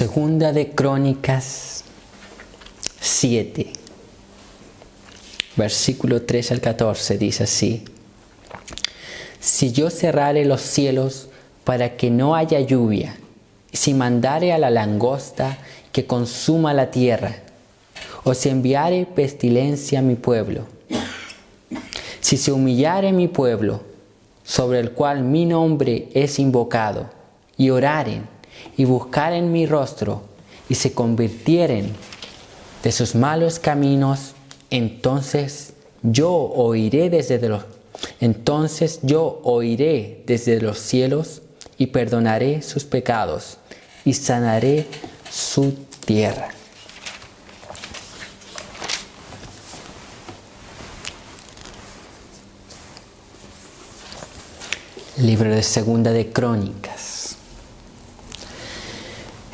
Segunda de Crónicas 7, versículo 13 al 14, dice así: Si yo cerrare los cielos para que no haya lluvia, y si mandare a la langosta que consuma la tierra, o si enviare pestilencia a mi pueblo, si se humillare mi pueblo, sobre el cual mi nombre es invocado, y oraren, y buscaren mi rostro, y se convirtieren de sus malos caminos, entonces yo oiré desde los cielos, y perdonaré sus pecados, y sanaré su tierra. Libro de Segunda de Crónicas.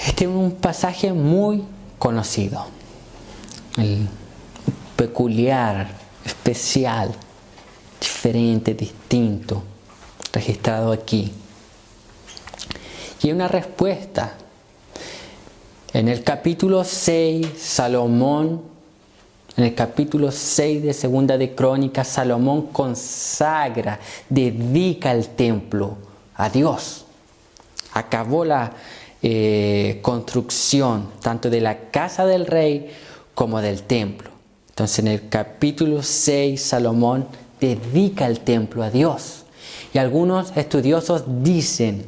Este es un pasaje muy conocido, peculiar, especial, diferente, distinto, registrado aquí. Y hay una respuesta. En el capítulo 6, en el capítulo 6 de Segunda de Crónicas, Salomón consagra, dedica el templo a Dios. Acabó la construcción tanto de la casa del rey como del templo. Entonces en el capítulo 6 Salomón dedica el templo a Dios. Y algunos estudiosos dicen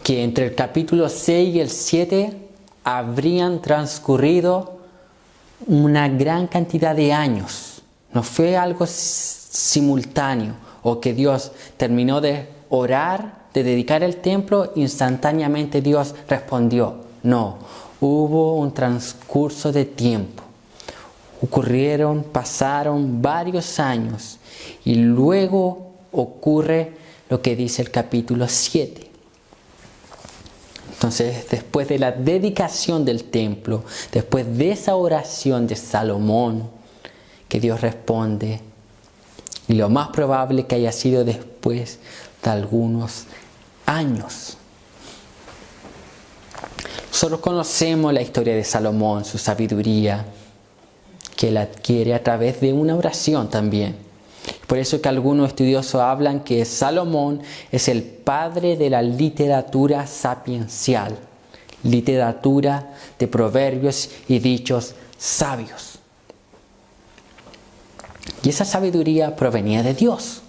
que entre el capítulo 6 y el 7 habrían transcurrido una gran cantidad de años. No fue algo simultáneo, o que Dios terminó de orar, de dedicar el templo, instantáneamente Dios respondió. No, hubo un transcurso de tiempo. Pasaron varios años, y luego ocurre lo que dice el capítulo 7. Entonces, después de la dedicación del templo, después de esa oración de Salomón, que Dios responde, y lo más probable que haya sido después de algunos años. Nosotros conocemos la historia de Salomón, su sabiduría, que él adquiere a través de una oración también. Por eso que algunos estudiosos hablan que Salomón es el padre de la literatura sapiencial, literatura de proverbios y dichos sabios. Y esa sabiduría provenía de Dios,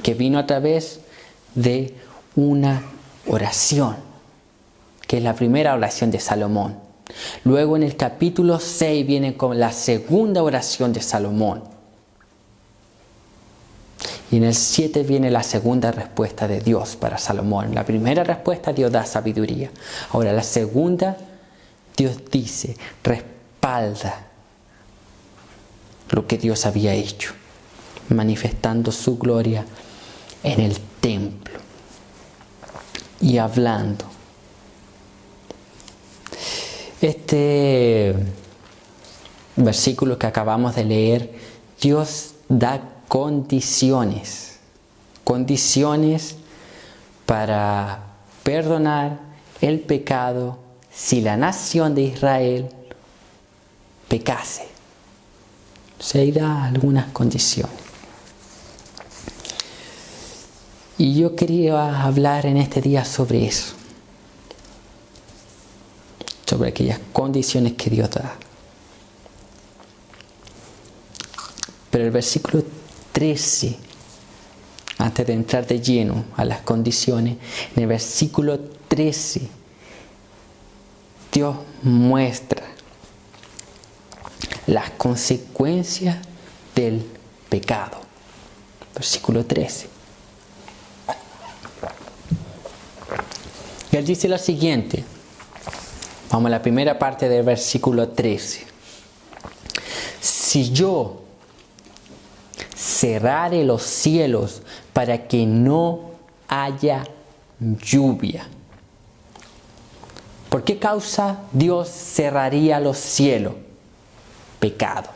que vino a través de una oración, que es la primera oración de Salomón. Luego en el capítulo 6 viene con la segunda oración de Salomón. Y en el 7 viene la segunda respuesta de Dios para Salomón. La primera respuesta, Dios da sabiduría. Ahora la segunda, Dios dice, respalda lo que Dios había hecho, manifestando su gloria en el templo y hablando. Este versículo que acabamos de leer, Dios da condiciones para perdonar el pecado si la nación de Israel pecase. Se da algunas condiciones. Y yo quería hablar en este día sobre eso, sobre aquellas condiciones que Dios da. Pero el versículo 13, antes de entrar de lleno a las condiciones, en el versículo 13, Dios muestra las consecuencias del pecado. Versículo 13. Y él dice lo siguiente. Vamos a la primera parte del versículo 13. Si yo cerrare los cielos para que no haya lluvia. ¿Por qué causa Dios cerraría los cielos? Pecado.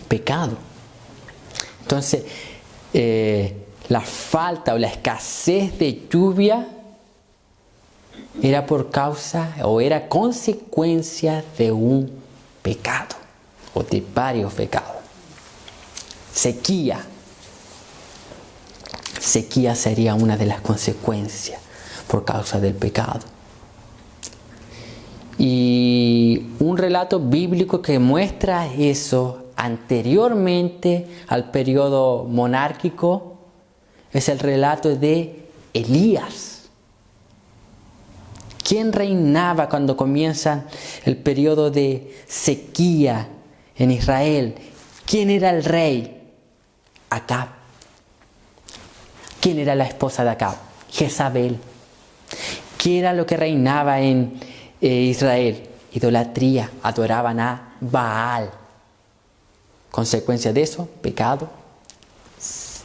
Pecado. Entonces, la falta o la escasez de lluvia era por causa o era consecuencia de un pecado o de varios pecados. Sequía. Sequía sería una de las consecuencias por causa del pecado. Y un relato bíblico que muestra eso anteriormente al periodo monárquico es el relato de Elías. ¿Quién reinaba cuando comienza el periodo de sequía en Israel? ¿Quién era el rey? Acab. ¿Quién era la esposa de Acab? Jezabel. ¿Qué era lo que reinaba en Israel? Idolatría. Adoraban a Baal. Consecuencia de eso, pecado.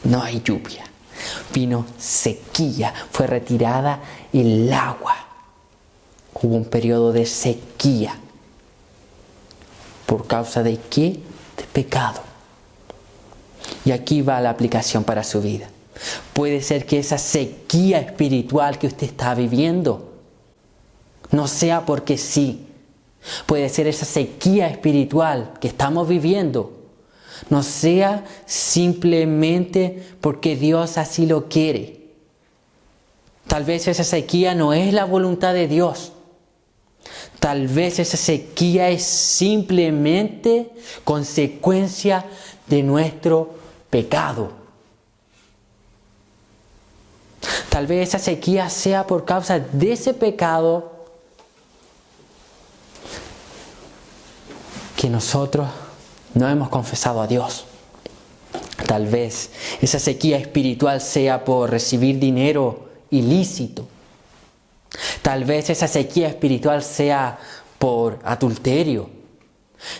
No hay lluvia. Vino sequía. Fue retirada el agua. Hubo un periodo de sequía. ¿Por causa de qué? De pecado. Y aquí va la aplicación para su vida. Puede ser que esa sequía espiritual que usted está viviendo no sea porque sí. Puede ser esa sequía espiritual que estamos viviendo no sea simplemente porque Dios así lo quiere. Tal vez esa sequía no es la voluntad de Dios. Tal vez esa sequía es simplemente consecuencia de nuestro pecado. Tal vez esa sequía sea por causa de ese pecado que nosotros no hemos confesado a Dios. Tal vez esa sequía espiritual sea por recibir dinero ilícito. Tal vez esa sequía espiritual sea por adulterio.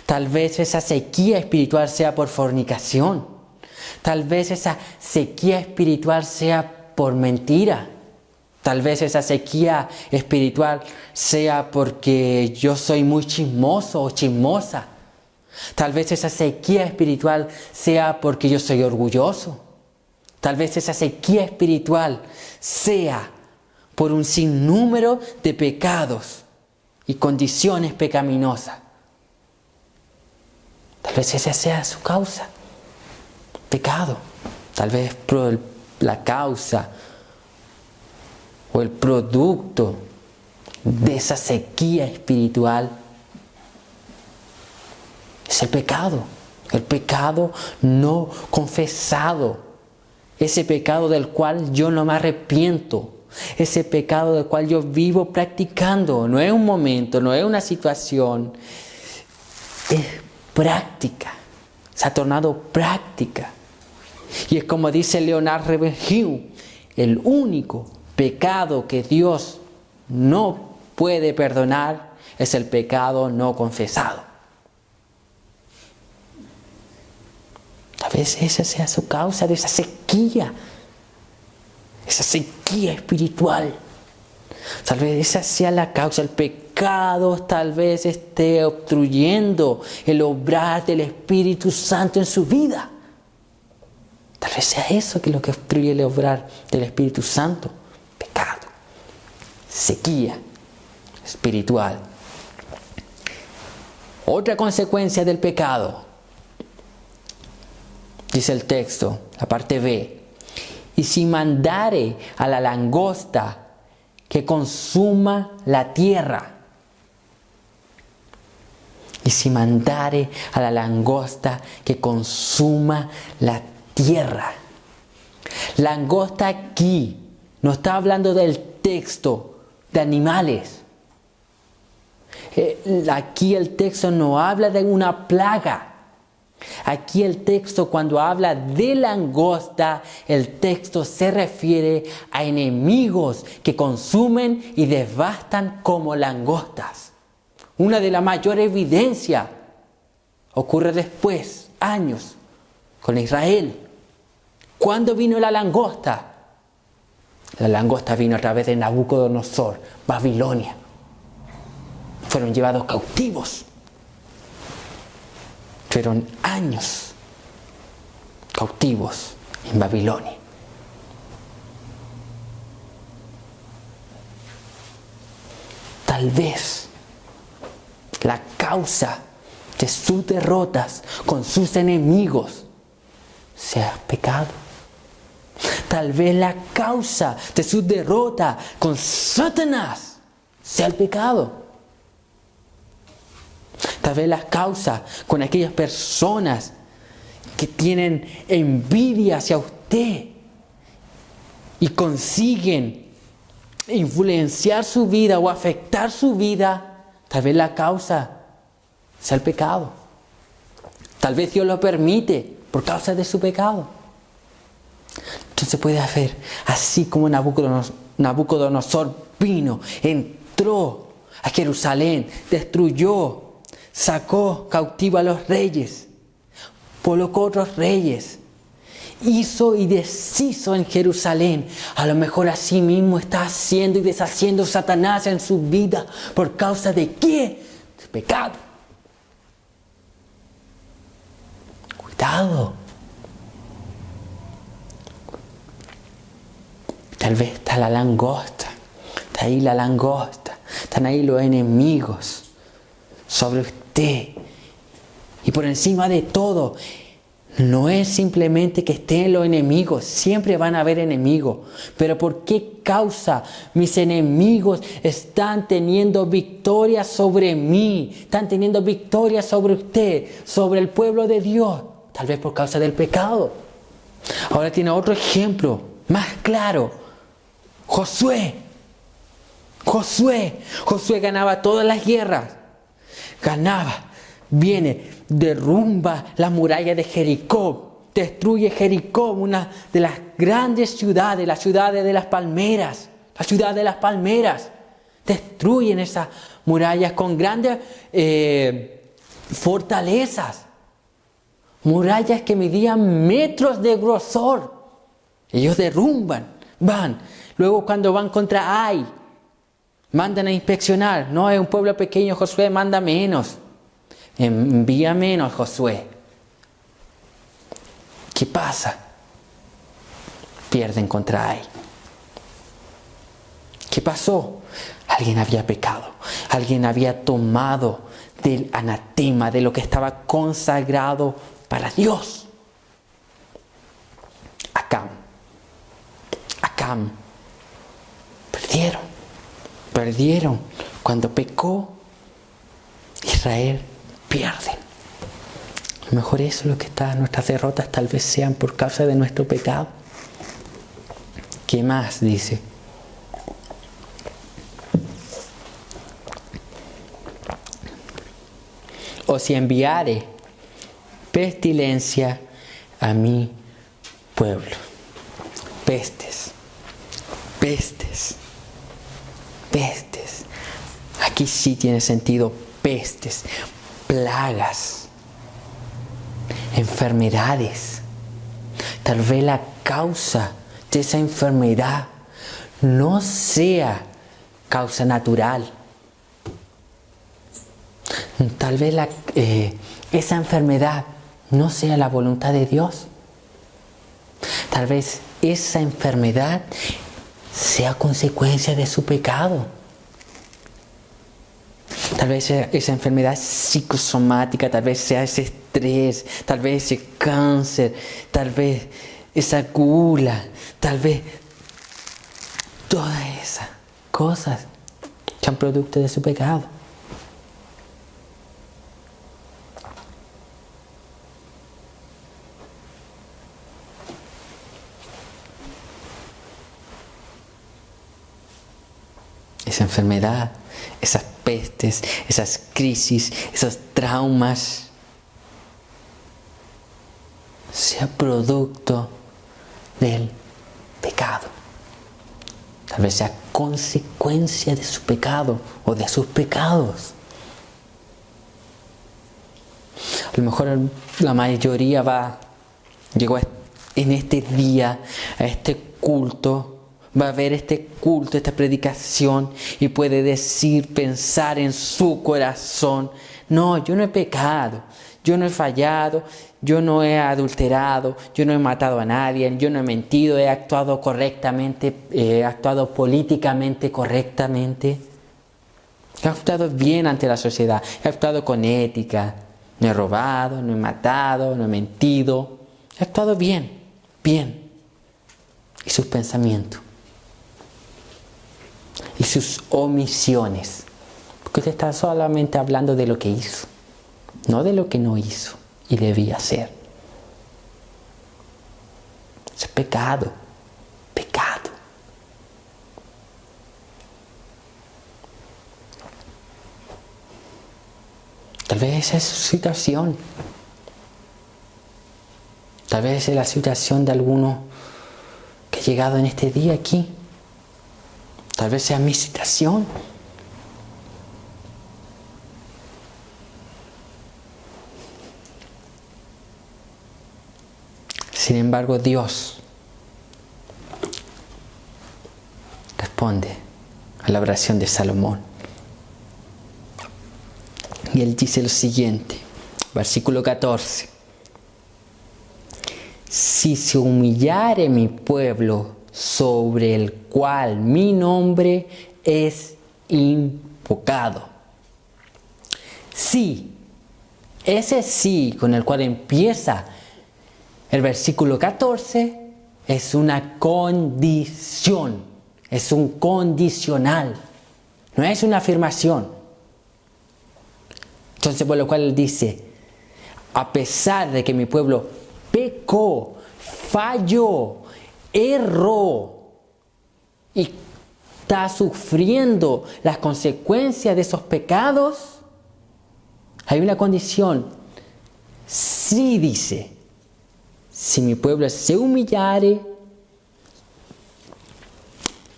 Tal vez esa sequía espiritual sea por fornicación. Tal vez esa sequía espiritual sea por mentira. Tal vez esa sequía espiritual sea porque yo soy muy chismoso o chismosa. Tal vez esa sequía espiritual sea porque yo soy orgulloso. Tal vez esa sequía espiritual sea por un sinnúmero de pecados y condiciones pecaminosas. Tal vez esa sea su causa. Pecado. Tal vez la causa o el producto de esa sequía espiritual es el pecado no confesado, ese pecado del cual yo no me arrepiento, ese pecado del cual yo vivo practicando. No es un momento, no es una situación, es práctica, se ha tornado práctica. Y es como dice Leonard Ravenhill, el único pecado que Dios no puede perdonar es el pecado no confesado. Tal vez esa sea su causa de esa sequía espiritual. Tal vez esa sea la causa. El pecado tal vez esté obstruyendo el obrar del Espíritu Santo en su vida. Tal vez sea eso que lo que obstruye el obrar del Espíritu Santo. Pecado. Sequía espiritual. Otra consecuencia del pecado. Dice el texto, la parte B. Y si mandare a la langosta que consuma la tierra. Y si mandare a la langosta que consuma la tierra. Langosta aquí no está hablando del texto de animales. Aquí el texto no habla de una plaga. Aquí el texto, cuando habla de langosta, el texto se refiere a enemigos que consumen y devastan como langostas. Una de las mayores evidencias ocurre después, años, con Israel. ¿Cuándo vino la langosta? La langosta vino a través de Nabucodonosor, Babilonia. Fueron llevados cautivos. Fueron años cautivos en Babilonia. tal vez la causa de sus derrotas con sus enemigos sea pecado. Tal vez la causa de su derrota con Satanás sea el pecado. Tal vez la causa con aquellas personas que tienen envidia hacia usted y consiguen influenciar su vida o afectar su vida, tal vez la causa sea el pecado. Tal vez Dios lo permite por causa de su pecado. Entonces puede haber, así como Nabucodonosor vino, entró a Jerusalén, destruyó, sacó cautivo a los reyes, colocó otros reyes, hizo y deshizo en Jerusalén. A lo mejor así mismo está haciendo y deshaciendo Satanás en su vida. ¿Por causa de qué? De pecado. Cuidado. Tal vez está la langosta. Está ahí la langosta. Están ahí los enemigos sobre usted. Y por encima de todo, no es simplemente que estén los enemigos. Siempre van a haber enemigos. Pero ¿por qué causa mis enemigos están teniendo victoria sobre mí? Están teniendo victoria sobre usted, sobre el pueblo de Dios. Tal vez por causa del pecado. Ahora tiene otro ejemplo más claro. Josué ganaba todas las guerras. Viene, derrumba la muralla de Jericó. Destruye Jericó, una de las grandes ciudades, la ciudad de las palmeras. La ciudad de las palmeras. Destruyen esas murallas con grandes fortalezas. Murallas que medían metros de grosor. Ellos derrumban, van. Luego cuando van contra Ai, mandan a inspeccionar. No, es un pueblo pequeño, Josué manda menos. Envía menos, Josué. ¿Qué pasa? Pierden contra Ai. ¿Qué pasó? Alguien había pecado. Alguien había tomado del anatema, de lo que estaba consagrado para Dios. Acán. Perdieron. Cuando pecó, Israel pierde. A lo mejor eso es lo que está. Nuestras derrotas tal vez sean por causa de nuestro pecado. ¿Qué más dice? O si enviare pestilencia a mi pueblo. Pestes. Aquí sí tiene sentido pestes, plagas, enfermedades. Tal vez la causa de esa enfermedad no sea causa natural. Tal vez esa enfermedad no sea la voluntad de Dios. Tal vez esa enfermedad sea consecuencia de su pecado. Tal vez esa enfermedad psicosomática, tal vez sea ese estrés, tal vez ese cáncer, tal vez esa gula, tal vez todas esas cosas sean producto de su pecado. Esa enfermedad, esas pestes, esas crisis, esos traumas, sea producto del pecado. Tal vez sea consecuencia de su pecado o de sus pecados. A lo mejor la mayoría llegó en este día a este culto. Va a ver este culto, esta predicación y puede pensar en su corazón: no, yo no he pecado, yo no he fallado, yo no he adulterado, yo no he matado a nadie, yo no he mentido, he actuado correctamente, he actuado políticamente correctamente. He actuado bien ante la sociedad. He actuado con ética. No he robado, no he matado, no he mentido. He actuado bien, bien. Y sus pensamientos. Y sus omisiones. Porque usted está solamente hablando de lo que hizo. No de lo que no hizo y debía hacer. Eso es pecado. Pecado. Tal vez esa es su situación. Tal vez es la situación de alguno que ha llegado en este día aquí. Tal vez sea mi situación. Sin embargo, Dios responde a la oración de Salomón. Y él dice lo siguiente, versículo 14. Si se humillare mi pueblo sobre el cual mi nombre es invocado. Sí, ese sí con el cual empieza el versículo 14 es una condición, es un condicional, no es una afirmación. Entonces, por lo cual él dice, a pesar de que mi pueblo pecó, falló, erró y está sufriendo las consecuencias de esos pecados, hay una condición. Sí, dice, si mi pueblo se humillare,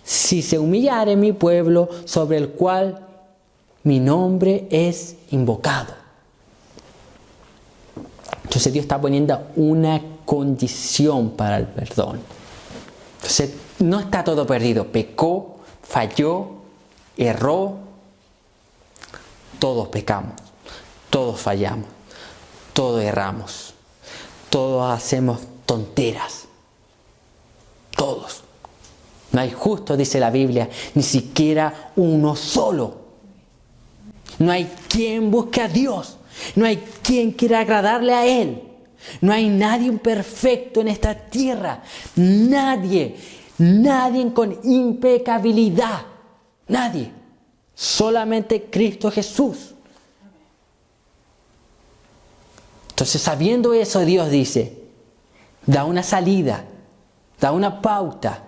si se humillare mi pueblo sobre el cual mi nombre es invocado. Entonces Dios está poniendo una condición para el perdón. Entonces no está todo perdido. Pecó, falló, erró. Todos pecamos, todos fallamos, todos erramos, todos hacemos tonteras. Todos. No hay justo, dice la Biblia, ni siquiera uno solo. No hay quien busque a Dios. No hay quien quiera agradarle a Él. No hay nadie perfecto en esta tierra. Nadie con impecabilidad. Nadie. Solamente Cristo Jesús. Entonces, sabiendo eso, Dios dice, da una salida, da una pauta.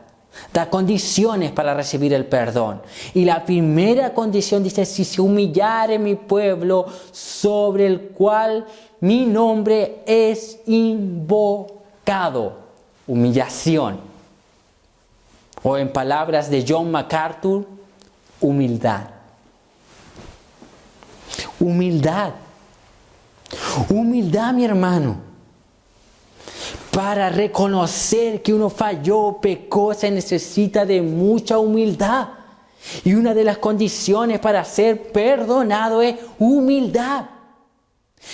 Da condiciones para recibir el perdón. Y la primera condición dice, si se humillare mi pueblo sobre el cual mi nombre es invocado. Humillación. O en palabras de John MacArthur, humildad. Humildad. Humildad, mi hermano. Para reconocer que uno falló, pecó, se necesita de mucha humildad. Y una de las condiciones para ser perdonado es humildad.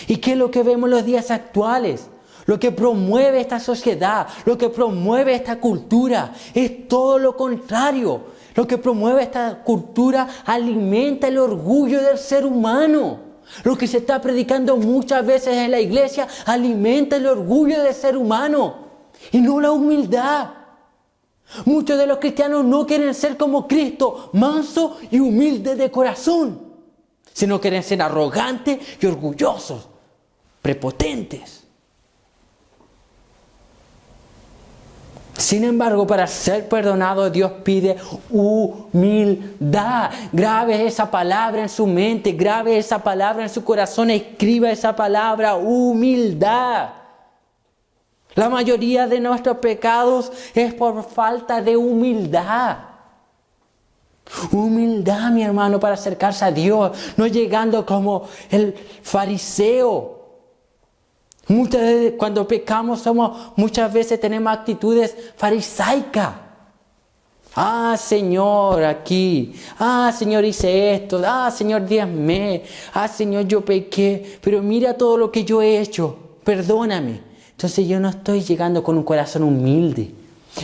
¿Y qué es lo que vemos en los días actuales? Lo que promueve esta sociedad, lo que promueve esta cultura, es todo lo contrario. Lo que promueve esta cultura alimenta el orgullo del ser humano. Lo que se está predicando muchas veces en la iglesia alimenta el orgullo del ser humano y no la humildad. Muchos de los cristianos no quieren ser como Cristo, mansos y humildes de corazón, sino quieren ser arrogantes y orgullosos, prepotentes. Sin embargo, para ser perdonado, Dios pide humildad. Grabe esa palabra en su mente, grabe esa palabra en su corazón, escriba esa palabra, humildad. La mayoría de nuestros pecados es por falta de humildad. Humildad, mi hermano, para acercarse a Dios, no llegando como el fariseo. Cuando pecamos muchas veces tenemos actitudes farisaicas. Ah, Señor, aquí. Ah, Señor, hice esto. Ah, Señor, diezmé. Ah, Señor, yo pequé. Pero mira todo lo que yo he hecho. Perdóname. Entonces yo no estoy llegando con un corazón humilde.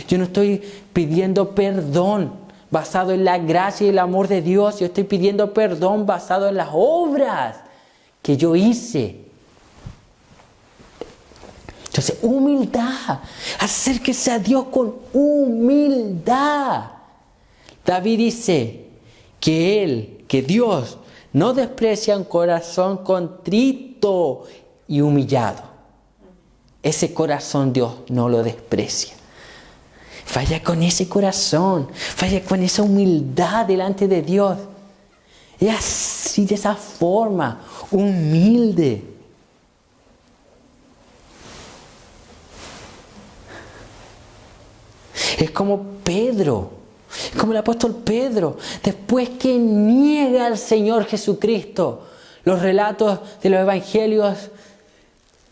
Yo no estoy pidiendo perdón basado en la gracia y el amor de Dios. Yo estoy pidiendo perdón basado en las obras que yo hice. Entonces, humildad. Acérquese a Dios con humildad. David dice que Dios no desprecia un corazón contrito y humillado. Ese corazón Dios no lo desprecia. Vaya con ese corazón, vaya con esa humildad delante de Dios. Y así, de esa forma, humilde. Es como Pedro, es como el apóstol Pedro, después que niega al Señor Jesucristo. Los relatos de los evangelios,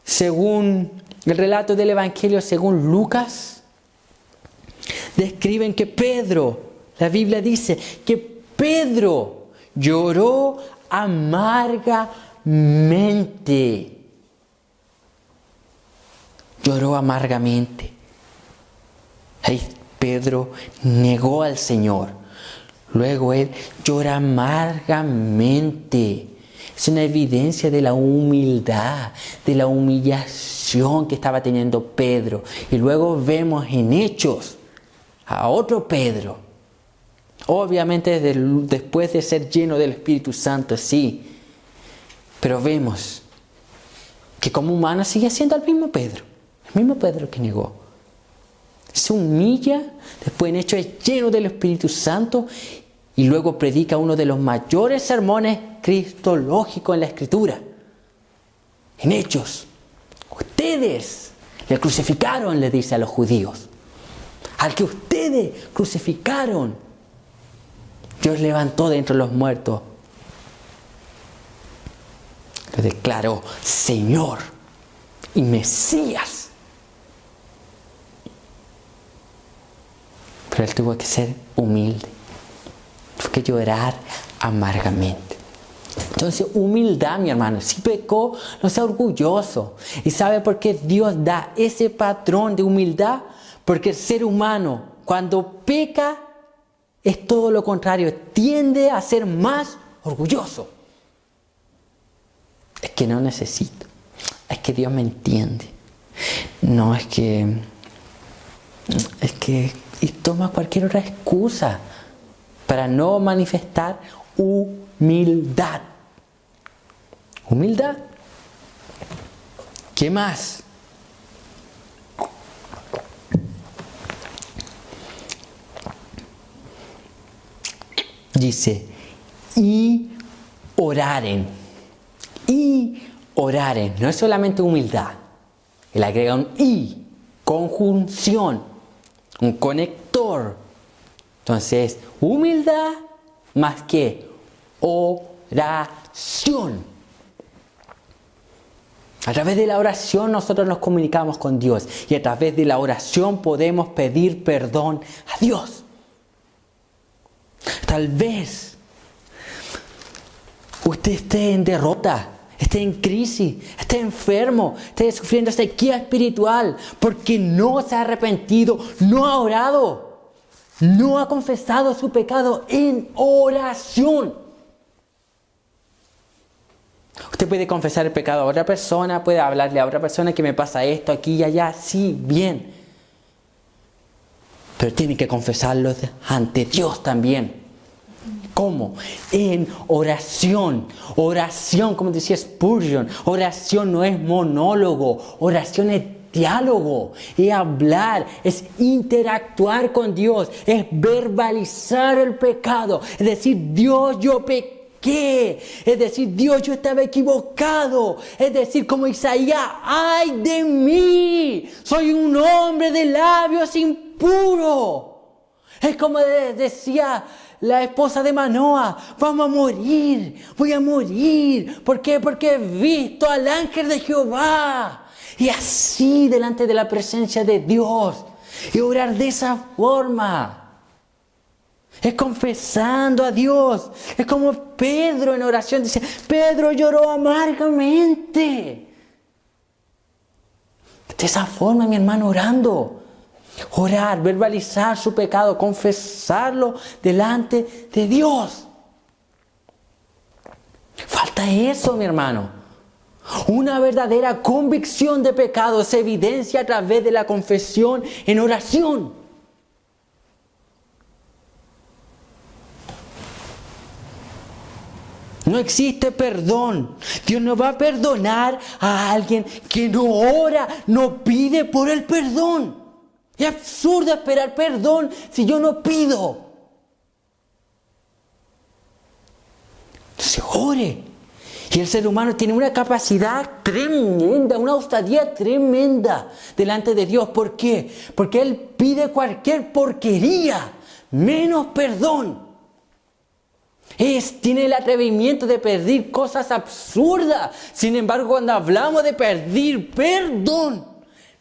según el relato del evangelio según Lucas, describen que Pedro, la Biblia dice que Pedro lloró amargamente. Lloró amargamente. Ahí Pedro negó al Señor. Luego él llora amargamente. Es una evidencia de la humildad, de la humillación que estaba teniendo Pedro. Y luego vemos en Hechos a otro Pedro. Obviamente después de ser lleno del Espíritu Santo, sí. Pero vemos que como humano sigue siendo el mismo Pedro que negó. Se humilla, después en Hechos es lleno del Espíritu Santo y luego predica uno de los mayores sermones cristológicos en la Escritura. En Hechos, ustedes le crucificaron, le dice a los judíos. Al que ustedes crucificaron, Dios levantó de entre los muertos. Lo declaró Señor y Mesías. Pero él tuvo que ser humilde. Tuvo que llorar amargamente. Entonces, humildad, mi hermano. Si pecó, no sea orgulloso. ¿Y sabe por qué Dios da ese patrón de humildad? Porque el ser humano, cuando peca, es todo lo contrario. Tiende a ser más orgulloso. Es que no necesito. Es que Dios me entiende. No, es que... Y toma cualquier otra excusa para no manifestar humildad. Humildad. ¿Qué más? Dice, y oraren. Y oraren. No es solamente humildad. Él agrega un y, conjunción. Un conector. Entonces, humildad más que oración. A través de la oración nosotros nos comunicamos con Dios. Y a través de la oración podemos pedir perdón a Dios. Tal vez usted esté en derrota, esté en crisis, esté enfermo, esté sufriendo sequía espiritual porque no se ha arrepentido, no ha orado, no ha confesado su pecado en oración. Usted puede confesar el pecado a otra persona, puede hablarle a otra persona que me pasa esto aquí y allá, sí, bien. Pero tiene que confesarlo ante Dios también. ¿Cómo? En oración. Oración, como decía Spurgeon, oración no es monólogo, oración es diálogo, es hablar, es interactuar con Dios, es verbalizar el pecado, es decir, Dios, yo pequé, es decir, Dios, yo estaba equivocado, es decir, como Isaías, ¡ay de mí! Soy un hombre de labios impuros. Es como decía la esposa de Manoah, vamos a morir, voy a morir. ¿Por qué? Porque he visto al ángel de Jehová. Y así delante de la presencia de Dios. Y orar de esa forma. Es confesando a Dios. Es como Pedro en oración dice, Pedro lloró amargamente. De esa forma, mi hermano, orando. Orar, verbalizar su pecado, confesarlo delante de Dios. Falta eso, mi hermano. Una verdadera convicción de pecado se evidencia a través de la confesión en oración. No existe perdón. Dios no va a perdonar a alguien que no ora, no pide por el perdón. Es absurdo esperar perdón si yo no pido. Entonces ore. Y el ser humano tiene una capacidad tremenda, una osadía tremenda delante de Dios. ¿Por qué? Porque Él pide cualquier porquería, menos perdón. Tiene el atrevimiento de pedir cosas absurdas. Sin embargo, cuando hablamos de pedir perdón,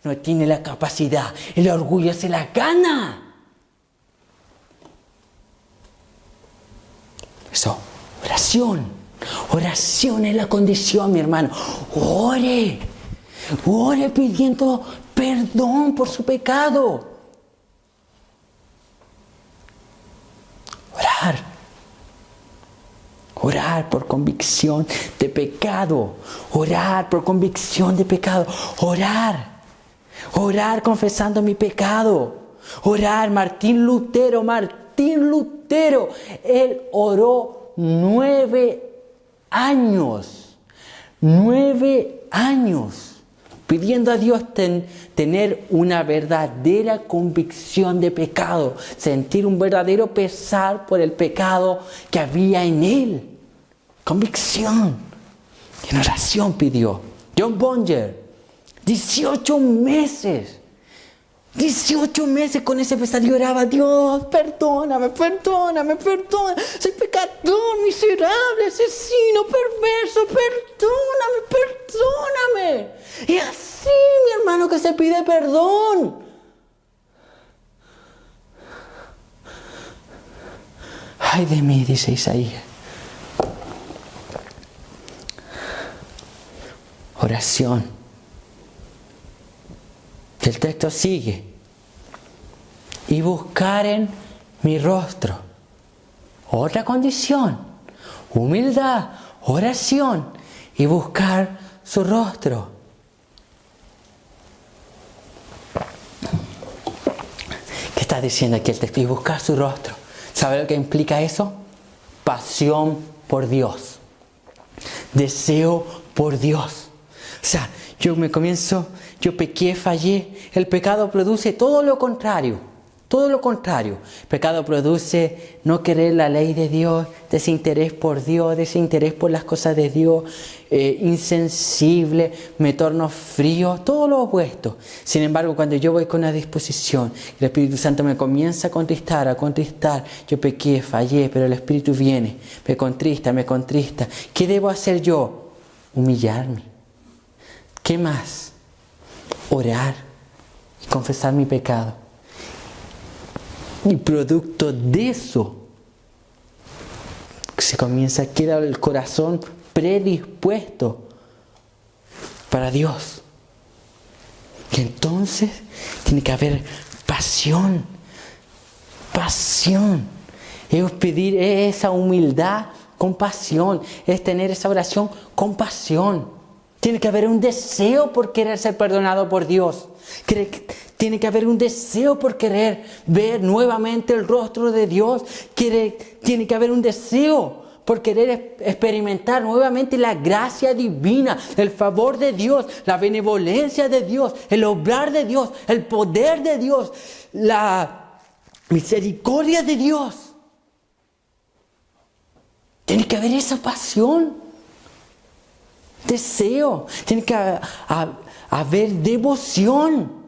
no tiene la capacidad. El orgullo se la gana. Eso, oración. Oración es la condición, mi hermano. Ore. Ore pidiendo perdón por su pecado. Orar. Orar por convicción de pecado. Orar por convicción de pecado. Orar. Orar confesando mi pecado. Orar. Martín Lutero. Él oró 9 años. 9 años. Pidiendo a Dios tener una verdadera convicción de pecado. Sentir un verdadero pesar por el pecado que había en él. Convicción. En oración pidió. John Bunyan, 18 meses. 18 meses con ese pesar lloraba. Dios, perdóname. Soy pecador, miserable, asesino, perverso. Perdóname. Y así, mi hermano, que se pide perdón. Ay de mí, dice Isaías. Oración. El texto sigue. Y buscaren mi rostro. Otra condición. Humildad, oración y buscar su rostro. ¿Qué está diciendo aquí el texto? Y buscar su rostro. ¿Sabe lo que implica eso? Pasión por Dios. Deseo por Dios. O sea, yo pequé, fallé. El pecado produce todo lo contrario. Todo lo contrario. El pecado produce no querer la ley de Dios, desinterés por Dios, desinterés por las cosas de Dios, insensible, me torno frío, todo lo opuesto. Sin embargo, cuando yo voy con una disposición, el Espíritu Santo me comienza a contristar, yo pequé, fallé, pero el Espíritu viene, me contrista. ¿Qué debo hacer yo? Humillarme. ¿Qué más? Orar y confesar mi pecado. Y producto de eso, queda el corazón predispuesto para Dios. Y entonces tiene que haber pasión. Es pedir esa humildad con pasión. Es tener esa oración con pasión. Tiene que haber un deseo por querer ser perdonado por Dios. Tiene que haber un deseo por querer ver nuevamente el rostro de Dios. Tiene que haber un deseo por querer experimentar nuevamente la gracia divina, el favor de Dios, la benevolencia de Dios, el obrar de Dios, el poder de Dios, la misericordia de Dios. Tiene que haber esa pasión, deseo, tiene que haber devoción.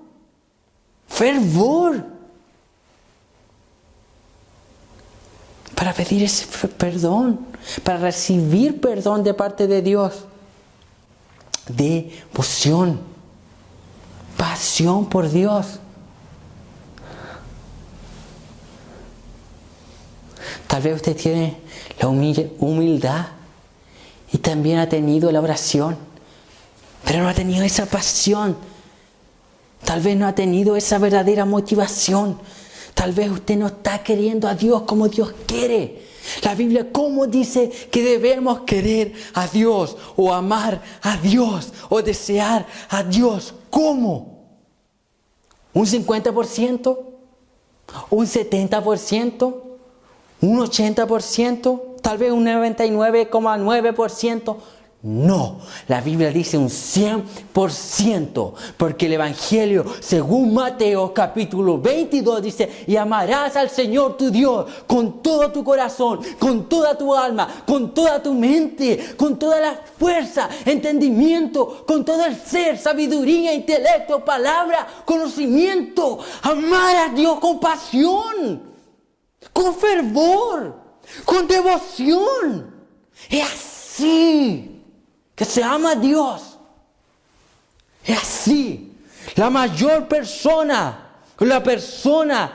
Fervor para pedir ese perdón, para recibir perdón de parte de Dios. Devoción, pasión por Dios. Tal vez usted tiene la humildad y también ha tenido la oración, pero no ha tenido esa pasión. Tal vez no ha tenido esa verdadera motivación. Tal vez usted no está queriendo a Dios como Dios quiere. La Biblia, ¿cómo dice que debemos querer a Dios o amar a Dios o desear a Dios? ¿Cómo? ¿Un 50%? ¿Un 70%? ¿Un 80%? ¿Tal vez un 99,9%? No, la Biblia dice un 100%, porque el Evangelio, según Mateo capítulo 22, dice: y amarás al Señor tu Dios con todo tu corazón, con toda tu alma, con toda tu mente, con toda la fuerza, entendimiento, con todo el ser, sabiduría, intelecto, palabra, conocimiento. Amar a Dios con pasión, con fervor, con devoción. Es así que se ama a Dios. Es así. La mayor persona, la persona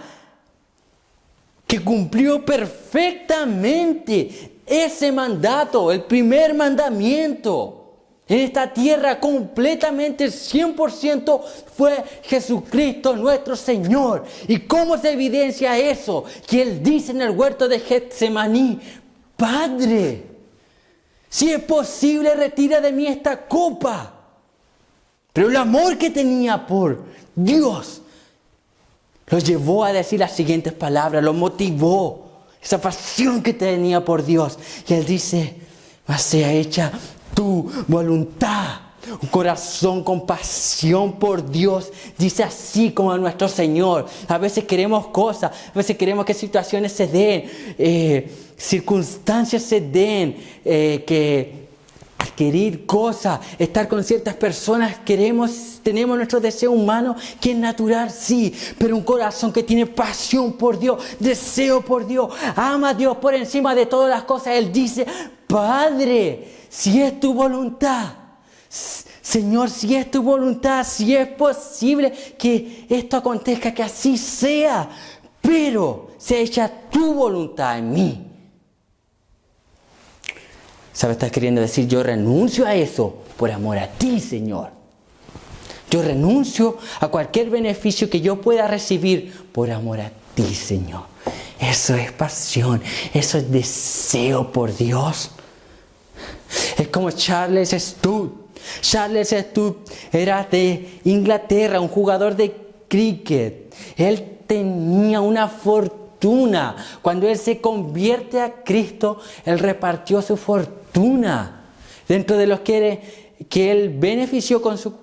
que cumplió perfectamente ese mandato, el primer mandamiento en esta tierra completamente 100% fue Jesucristo nuestro Señor. ¿Y cómo se evidencia eso? Que Él dice en el huerto de Getsemaní: Padre, si es posible, retira de mí esta copa. Pero el amor que tenía por Dios lo llevó a decir las siguientes palabras, lo motivó. Esa pasión que tenía por Dios. Y Él dice: mas sea hecha tu voluntad. Un corazón con pasión por Dios dice así como a nuestro Señor. A veces queremos cosas, a veces queremos que situaciones se den, circunstancias se den, que adquirir cosas, estar con ciertas personas, tenemos nuestro deseo humano que es natural, sí, pero un corazón que tiene pasión por Dios, deseo por Dios, ama a Dios por encima de todas las cosas. Él dice: Padre, si es tu voluntad, Señor, si es tu voluntad, si es posible que esto acontezca, que así sea, pero sea hecha tu voluntad en mí. ¿Sabes? Estás queriendo decir: yo renuncio a eso por amor a ti, Señor. Yo renuncio a cualquier beneficio que yo pueda recibir por amor a ti, Señor. Eso es pasión, eso es deseo por Dios. Es como Charles Studd. Charles Studd era de Inglaterra, un jugador de cricket. Él tenía una fortuna. Cuando él se convierte a Cristo, él repartió su fortuna. Dentro de los que él benefició con su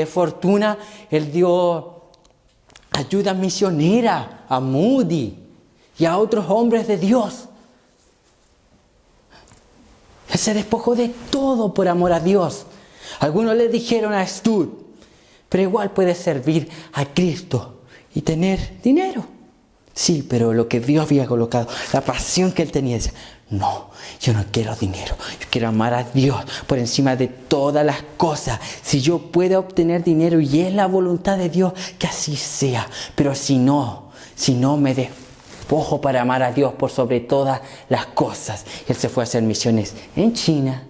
fortuna, él dio ayuda misionera a Moody y a otros hombres de Dios. Él se despojó de todo por amor a Dios. Algunos le dijeron a Studd: pero igual puedes servir a Cristo y tener dinero. Sí, pero lo que Dios había colocado, la pasión que él tenía, decía: no, yo no quiero dinero, yo quiero amar a Dios por encima de todas las cosas. Si yo puedo obtener dinero y es la voluntad de Dios, que así sea. Pero si no me despojo para amar a Dios por sobre todas las cosas. Él se fue a hacer misiones en China,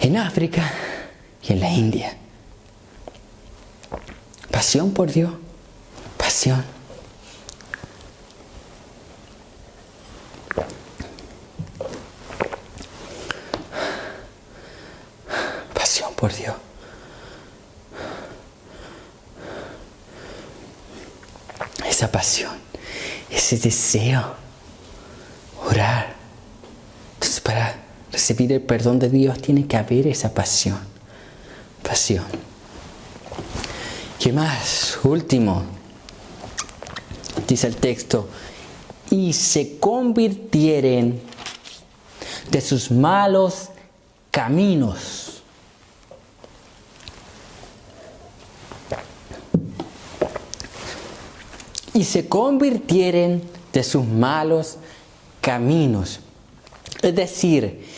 en África y en la India. Pasión por Dios, pasión. Pasión por Dios. Esa pasión, ese deseo, orar. Entonces, para recibir el perdón de Dios tiene que haber esa pasión. Pasión. ¿Qué más? Último. Dice el texto: y se convirtieren de sus malos caminos. Y se convirtieren de sus malos caminos. Es decir,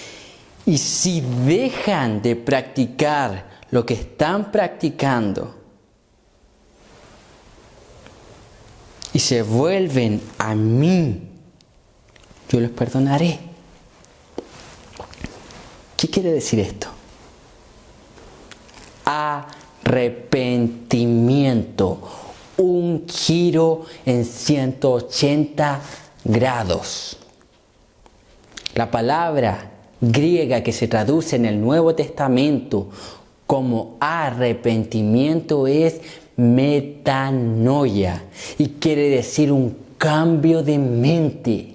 y si dejan de practicar lo que están practicando y se vuelven a mí, yo les perdonaré. ¿Qué quiere decir esto? arrepentimiento. Un giro en 180 grados. La palabra griega que se traduce en el Nuevo Testamento como arrepentimiento es metanoia y quiere decir un cambio de mente.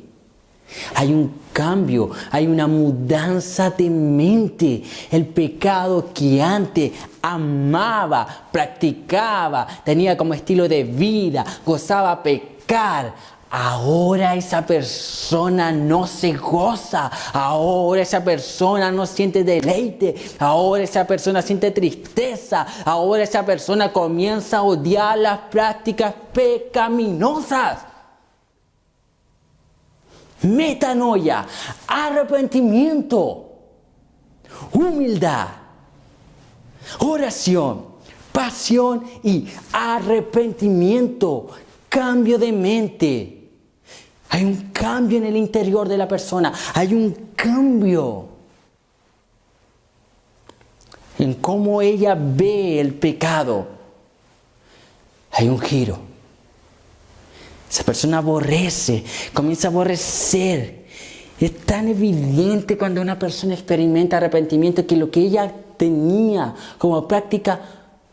Hay un cambio, hay una mudanza de mente. El pecado que antes amaba, practicaba, tenía como estilo de vida, gozaba pecar. Ahora esa persona no se goza, ahora esa persona no siente deleite, ahora esa persona siente tristeza, ahora esa persona comienza a odiar las prácticas pecaminosas. Metanoia, arrepentimiento, humildad, oración, pasión y arrepentimiento, cambio de mente. Hay un cambio en el interior de la persona, hay un cambio en cómo ella ve el pecado. Hay un giro. Esa persona aborrece, comienza a aborrecer. Es tan evidente cuando una persona experimenta arrepentimiento que lo que ella tenía como práctica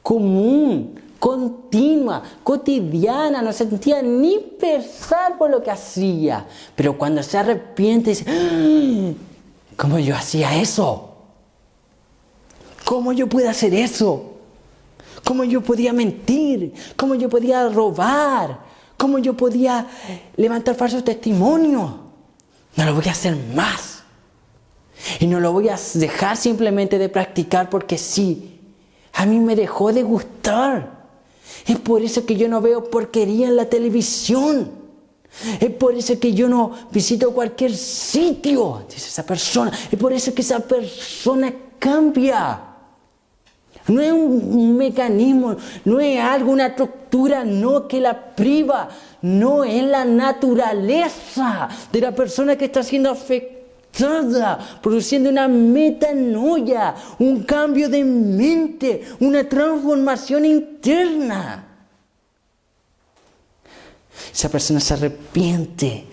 común, continua, cotidiana, no sentía ni pesar por lo que hacía. Pero cuando se arrepiente, dice, ¿cómo yo hacía eso? ¿Cómo yo pude hacer eso? ¿Cómo yo podía mentir? ¿Cómo yo podía robar? ¿Cómo yo podía levantar falsos testimonios? No lo voy a hacer más. Y no lo voy a dejar simplemente de practicar porque sí. A mí me dejó de gustar. Es por eso que yo no veo porquería en la televisión. Es por eso que yo no visito cualquier sitio, dice esa persona. Es por eso que esa persona cambia. No es un mecanismo, no es algo, una estructura, no que la priva. No es la naturaleza de la persona que está siendo afectada, produciendo una metanoia, un cambio de mente, una transformación interna. Esa persona se arrepiente,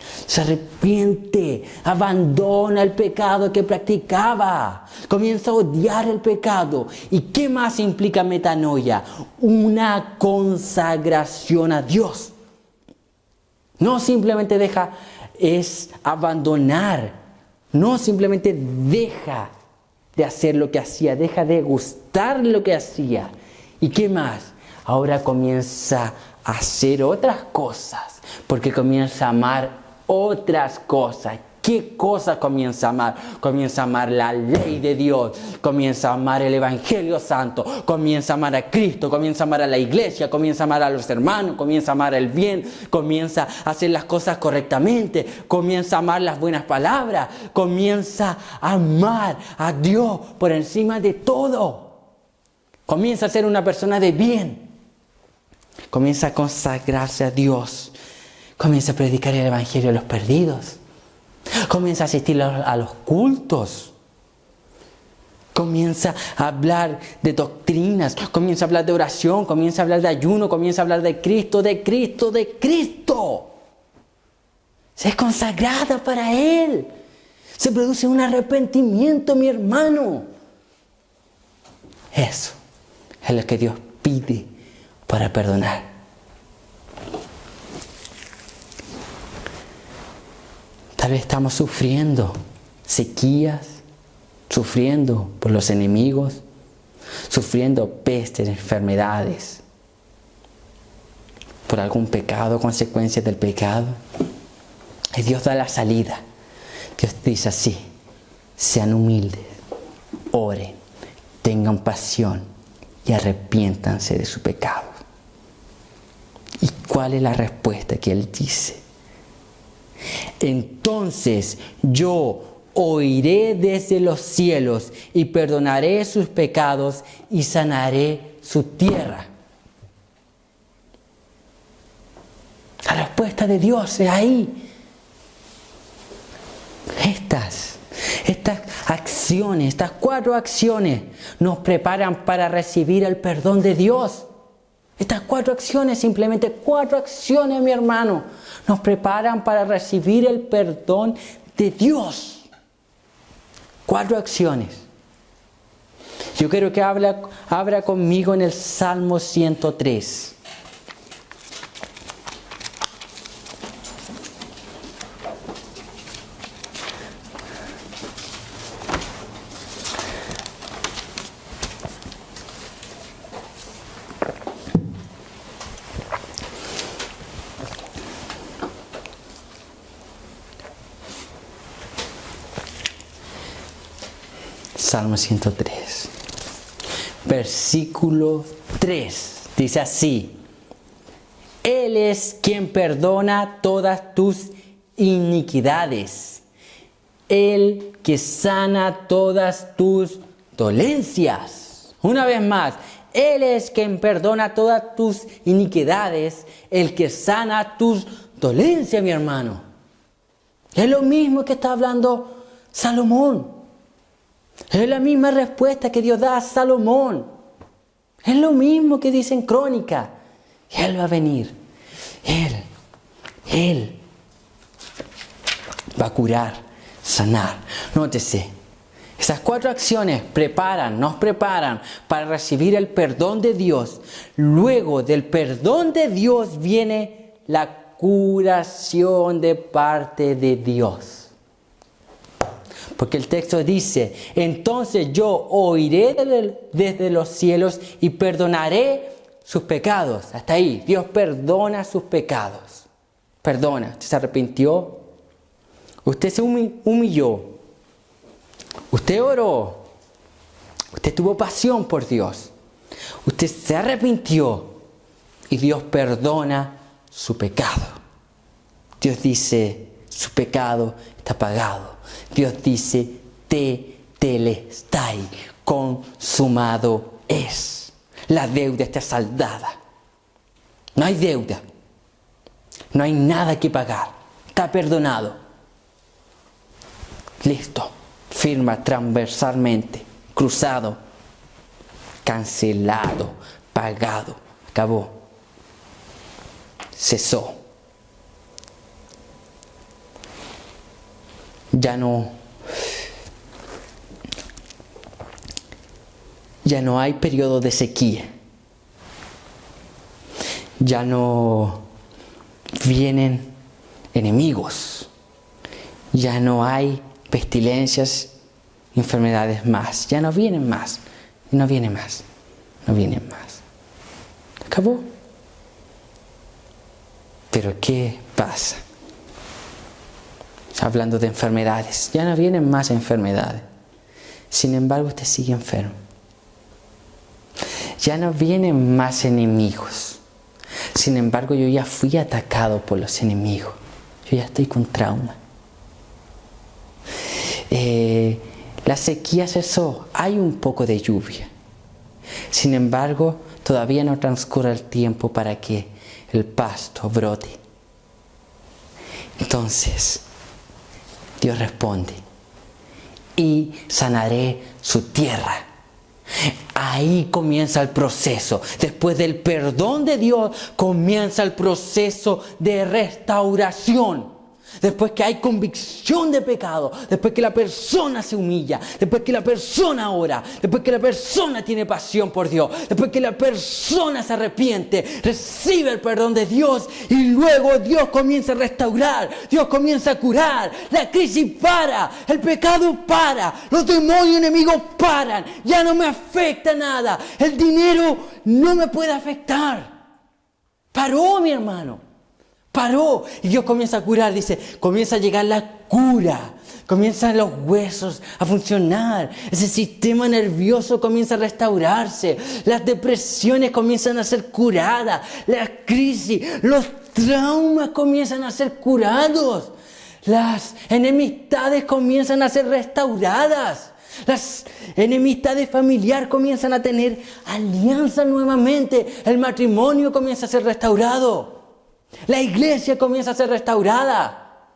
abandona el pecado que practicaba, comienza a odiar el pecado. ¿Y qué más implica metanoia? Una consagración a Dios. No simplemente es abandonar, no simplemente deja de hacer lo que hacía, deja de gustar lo que hacía. ¿Y qué más? Ahora comienza a hacer otras cosas, porque comienza a amar otras cosas. ¿Qué cosa comienza a amar? Comienza a amar la ley de Dios, comienza a amar el Evangelio Santo, comienza a amar a Cristo, comienza a amar a la iglesia, comienza a amar a los hermanos, comienza a amar el bien, comienza a hacer las cosas correctamente, comienza a amar las buenas palabras, comienza a amar a Dios por encima de todo. Comienza a ser una persona de bien. Comienza a consagrarse a Dios. Comienza a predicar el Evangelio a los perdidos. Comienza a asistir a los cultos. Comienza a hablar de doctrinas. Comienza a hablar de oración. Comienza a hablar de ayuno. Comienza a hablar de Cristo, de Cristo, de Cristo. Se es consagrada para Él. Se produce un arrepentimiento, mi hermano. Eso es lo que Dios pide para perdonar. Tal vez estamos sufriendo sequías, sufriendo por los enemigos, sufriendo pestes, enfermedades, por algún pecado, consecuencias del pecado. Y Dios da la salida. Dios dice así: sean humildes, oren, tengan pasión y arrepiéntanse de su pecado. ¿Y cuál es la respuesta que Él dice? Entonces yo oiré desde los cielos y perdonaré sus pecados y sanaré su tierra. La respuesta de Dios es ahí. Estas acciones, estas 4 acciones nos preparan para recibir el perdón de Dios. Estas 4 acciones, simplemente 4 acciones, mi hermano, nos preparan para recibir el perdón de Dios. 4 acciones. Yo quiero que abra conmigo en el Salmo 103. Salmo 103, versículo 3, dice así: Él es quien perdona todas tus iniquidades, Él que sana todas tus dolencias. Una vez más, Él es quien perdona todas tus iniquidades, el que sana tus dolencias, mi hermano. Es lo mismo que está hablando Salomón. Es la misma respuesta que Dios da a Salomón. Es lo mismo que dice en Crónica. Él va a venir. Él va a curar, sanar. Nótese, esas 4 acciones nos preparan para recibir el perdón de Dios. Luego del perdón de Dios viene la curación de parte de Dios. Porque el texto dice: entonces yo oiré desde los cielos y perdonaré sus pecados. Hasta ahí, Dios perdona sus pecados. Perdona, usted se arrepintió, usted se humilló, usted oró, usted tuvo pasión por Dios, usted se arrepintió y Dios perdona su pecado. Dios dice: su pecado está pagado. Dios dice: tetelestai, consumado es. La deuda está saldada. No hay deuda. No hay nada que pagar. Está perdonado. Listo. Firma transversalmente. Cruzado. Cancelado. Pagado. Acabó. Cesó. Ya no hay periodo de sequía. Ya no vienen enemigos. Ya no hay pestilencias, enfermedades más. Ya no vienen más. No vienen más. No vienen más. Acabó. Pero ¿qué pasa? Hablando de enfermedades, ya no vienen más enfermedades. Sin embargo, usted sigue enfermo. Ya no vienen más enemigos. Sin embargo, yo ya fui atacado por los enemigos. Yo ya estoy con trauma. La sequía cesó. Hay un poco de lluvia. Sin embargo, todavía no transcurre el tiempo para que el pasto brote. Entonces, Dios responde: y sanaré su tierra. Ahí comienza el proceso. Después del perdón de Dios, comienza el proceso de restauración. Después que hay convicción de pecado, después que la persona se humilla, después que la persona ora, después que la persona tiene pasión por Dios, después que la persona se arrepiente, recibe el perdón de Dios y luego Dios comienza a restaurar, Dios comienza a curar, la crisis para, el pecado para, los demonios enemigos paran, ya no me afecta nada, el dinero no me puede afectar. Paró, mi hermano. Paró y Dios comienza a curar, dice, comienza a llegar la cura, comienzan los huesos a funcionar, ese sistema nervioso comienza a restaurarse, las depresiones comienzan a ser curadas, las crisis, los traumas comienzan a ser curados, las enemistades comienzan a ser restauradas. Las enemistades familiares comienzan a tener alianza nuevamente, el matrimonio comienza a ser restaurado. La iglesia comienza a ser restaurada.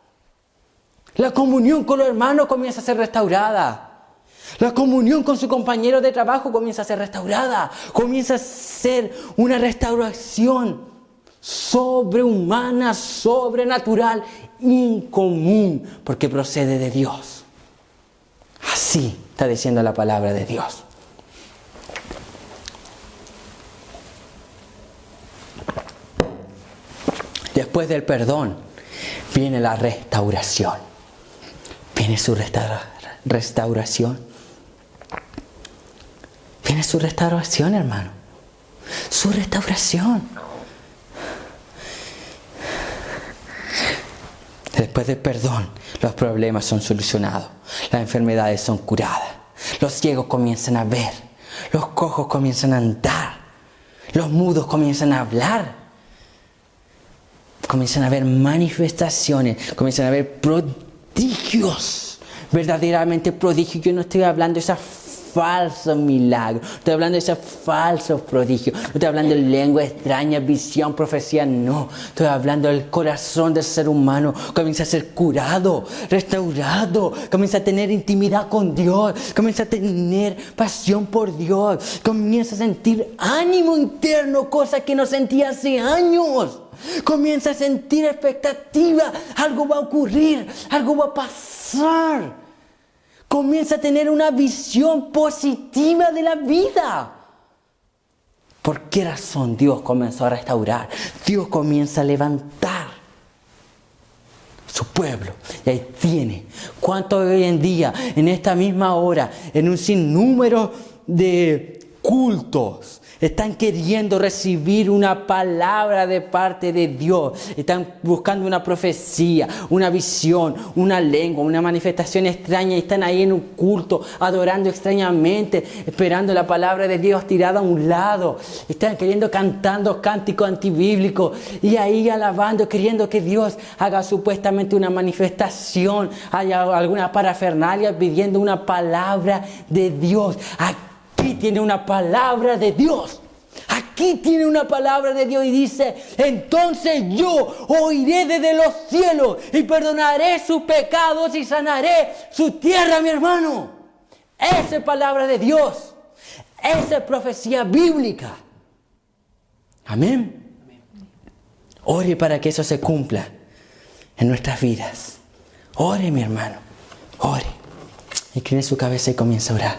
La comunión con los hermanos comienza a ser restaurada. La comunión con su compañero de trabajo comienza a ser restaurada. Comienza a ser una restauración sobrehumana, sobrenatural, incomún, porque procede de Dios. Así está diciendo la palabra de Dios. Después del perdón viene la restauración. Viene su restauración. Viene su restauración, hermano. Su restauración. Después del perdón, los problemas son solucionados. Las enfermedades son curadas. Los ciegos comienzan a ver. Los cojos comienzan a andar. Los mudos comienzan a hablar. Comienzan a haber manifestaciones. Comienzan a haber prodigios. Verdaderamente prodigios. Yo no estoy hablando de esos falsos milagros. Estoy hablando de esos falsos prodigios. No estoy hablando de lengua extraña, visión, profecía. No. Estoy hablando del corazón del ser humano. Comienza a ser curado, restaurado. Comienza a tener intimidad con Dios. Comienza a tener pasión por Dios. Comienza a sentir ánimo interno, cosa que no sentía hace años. Comienza a sentir expectativa. Algo va a ocurrir. Algo va a pasar. Comienza a tener una visión positiva de la vida. ¿Por qué razón Dios comenzó a restaurar? Dios comienza a levantar su pueblo. Y ahí tiene. ¿Cuánto hoy en día, en esta misma hora, en un sinnúmero de cultos, están queriendo recibir una palabra de parte de Dios? Están buscando una profecía, una visión, una lengua, una manifestación extraña. Y están ahí en un culto, adorando extrañamente, esperando la palabra de Dios tirada a un lado. Están cantando cánticos antibíblicos. Y ahí alabando, queriendo que Dios haga supuestamente una manifestación. Haya alguna parafernalia pidiendo una palabra de Dios. Aquí tiene una palabra de Dios. Aquí tiene una palabra de Dios y dice: entonces yo oiré desde los cielos y perdonaré sus pecados y sanaré su tierra, mi hermano. Esa es palabra de Dios. Esa es profecía bíblica. Amén. Ore para que eso se cumpla en nuestras vidas. Ore, mi hermano. Ore. Incline su cabeza y comienza a orar.